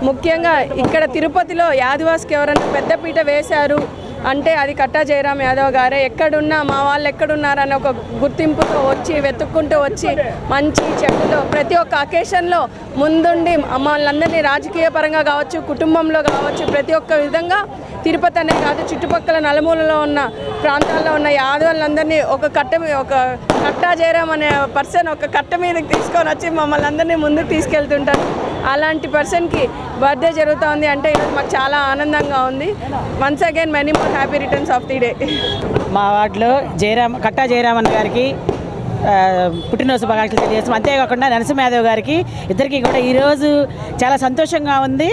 ముఖ్యంగా ఇక్కడ తిరుపతిలో యాదవాస్కి ఎవరైనా పెద్దపీట వేశారు అంటే అది కట్టా జయరాం యాదవ్ గారే. ఎక్కడున్నా మా వాళ్ళు ఎక్కడున్నారని ఒక గుర్తింపుతో వచ్చి వెతుక్కుంటూ వచ్చి మంచి చెడులో ప్రతి ఒక్క అకేషన్లో ముందుండి మమ్మల్ని రాజకీయ పరంగా కావచ్చు, కుటుంబంలో కావచ్చు, ప్రతి ఒక్క విధంగా తిరుపతి అనే కాదు చుట్టుపక్కల నలుమూలలో ఉన్న ప్రాంతాల్లో ఉన్న యాదవులందరినీ ఒక కట్టా జయరాం అనే పర్సన్ ఒక కట్ట మీదకి తీసుకొని వచ్చి మమ్మల్ని అందరినీ ముందుకు తీసుకెళ్తుంటారు. అలాంటి పర్సన్కి బర్త్డే జరుగుతోంది అంటే ఈరోజు మాకు చాలా ఆనందంగా ఉంది. Once again many more happy returns of the day. మా వార్డులో కట్టా జయరామన్ గారికి పుట్టినరోజు శుభాకాంక్షలు తెలియజేస్తాం. అంతేకాకుండా నరసింహ యాదవ్ గారికి ఇద్దరికి కూడా ఈరోజు చాలా సంతోషంగా ఉంది.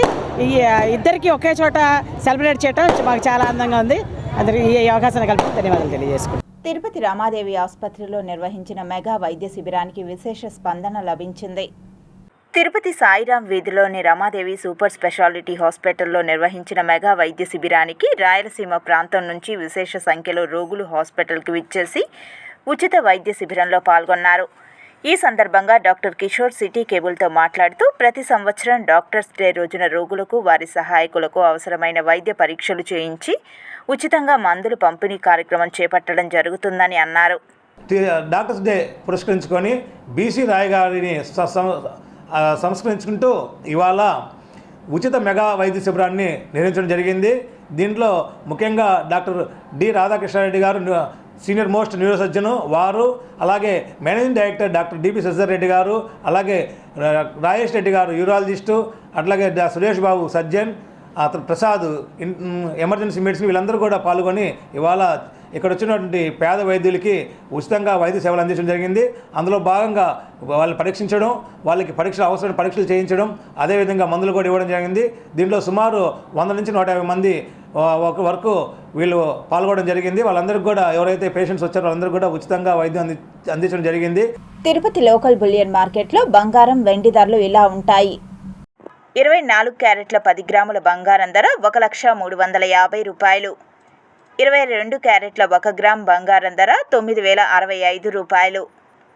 ఇద్దరికి ఒకే చోట సెలబ్రేట్ చేయడం మాకు చాలా ఆనందంగా ఉంది. అందరికీ ఈ అవకాశాన్ని కలిపి ధన్యవాదాలు తెలియజేసుకుంటాం. తిరుపతి రామాదేవి ఆసుపత్రిలో నిర్వహించిన మెగా వైద్య శిబిరానికి విశేష స్పందన లభించింది. తిరుపతి సాయిరాం వీధిలోని రమాదేవి సూపర్ స్పెషాలిటీ హాస్పిటల్లో నిర్వహించిన మెగా వైద్య శిబిరానికి రాయలసీమ ప్రాంతం నుంచి విశేష సంఖ్యలో రోగులు హాస్పిటల్కి విచ్చేసి ఉచిత వైద్య శిబిరంలో పాల్గొన్నారు. ఈ సందర్భంగా డాక్టర్ కిషోర్ సిటీ కేబుల్తో మాట్లాడుతూ ప్రతి సంవత్సరం డాక్టర్స్ డే రోజున రోగులకు వారి సహాయకులకు అవసరమైన వైద్య పరీక్షలు చేయించి ఉచితంగా మందులు పంపిణీ కార్యక్రమం చేపట్టడం జరుగుతుందని అన్నారు. డాక్టర్స్ డే పురస్కరించుకొని బీసీ రాయ్ గారిని సంస్కరించుకుంటూ ఇవాళ ఉచిత మెగా వైద్య శిబిరాన్ని నిర్వహించడం జరిగింది. దీంట్లో ముఖ్యంగా డాక్టర్ డి రాధాకృష్ణారెడ్డి గారు సీనియర్ మోస్ట్ న్యూరో సర్జను వారు, అలాగే managing director doctor DP Sasidhar Reddy గారు, అలాగే రాజేష్ రెడ్డి గారు యూరాలజిస్టు, అట్లాగే సురేష్ బాబు సర్జన్, అతను ప్రసాద్ ఎమర్జెన్సీ మెడిసిన్ వీళ్ళందరూ కూడా పాల్గొని ఇవాళ ఇక్కడ వచ్చినటువంటి పేద వైద్యులకి ఉచితంగా వైద్య సేవలు అందించడం జరిగింది. అందులో భాగంగా వాళ్ళని పరీక్షించడం, వాళ్ళకి అవసరమైన పరీక్షలు చేయించడం, అదేవిధంగా మందులు కూడా ఇవ్వడం జరిగింది. దీంట్లో సుమారు 100 నుంచి 150 మంది వరకు వీళ్ళు పాల్గొనడం జరిగింది. వాళ్ళందరికీ కూడా ఎవరైతే పేషెంట్స్ వచ్చారో వాళ్ళందరికీ కూడా ఉచితంగా వైద్యం అందించడం జరిగింది. తిరుపతి లోకల్ బులియన్ మార్కెట్లో బంగారం, వెండి ధరలు ఇలా ఉంటాయి. 24 క్యారెట్ల 10 గ్రాముల బంగారం ధర 1,350,000 రూపాయలు. 22 క్యారెట్ల 1 గ్రామ్ బంగారం ధర 9,065 రూపాయలు.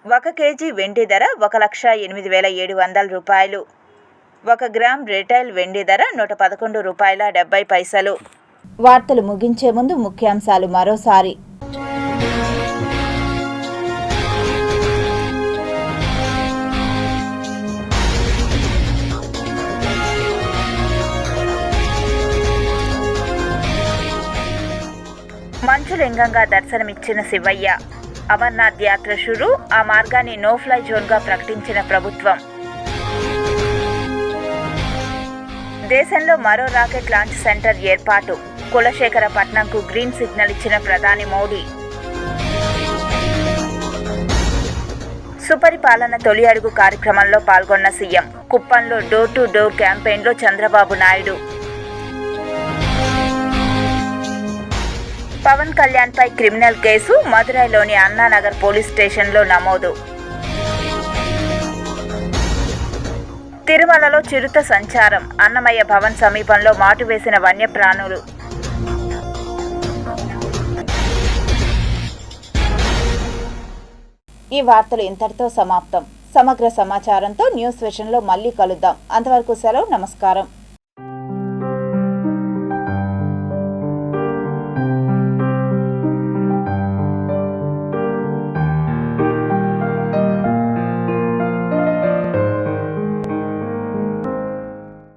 1 కేజీ వెండి ధర 1,08,700 రూపాయలు. 1 గ్రామ్ రిటైల్ వెండి ధర 111 రూపాయల 70 పైసలు. వార్తలు ముగించే ముందు ముఖ్యాంశాలు మరోసారి. మంచులింగంగా దర్శనమిచ్చిన శివయ్య. అమర్నాథ్ యాత్ర షురు, ఆ మార్గాన్ని నో ఫ్లై జోన్గా ప్రకటించిన ప్రభుత్వం. దేశంలో మరో రాకెట్ లాంచ్ సెంటర్ ఏర్పాటు, కులశేఖరపట్నంకు గ్రీన్ సిగ్నల్ ఇచ్చిన ప్రధాని మోడీ. సుపరిపాలన తొలి అడుగు కార్యక్రమంలో పాల్గొన్న సీఎం. కుప్పంలో డోర్ టు డోర్ క్యాంపెయిన్లో చంద్రబాబు నాయుడు. పవన్ కళ్యాణ్పై క్రిమినల్ కేసు, మదురైలోని అన్నానగర్ పోలీస్ స్టేషన్లో నమోదు. తిరుమలలో చిరుత సంచారం, అన్నమయ్య భవన్ సమీపంలో మాటు వేసిన వన్యప్రాణులు. ఈ వార్తలు ఇంతటితో సమాప్తం. సమగ్ర సమాచారంతో న్యూస్ విషన్లో మళ్ళీ కలుద్దాం. అంతవరకు సెలవు, నమస్కారం.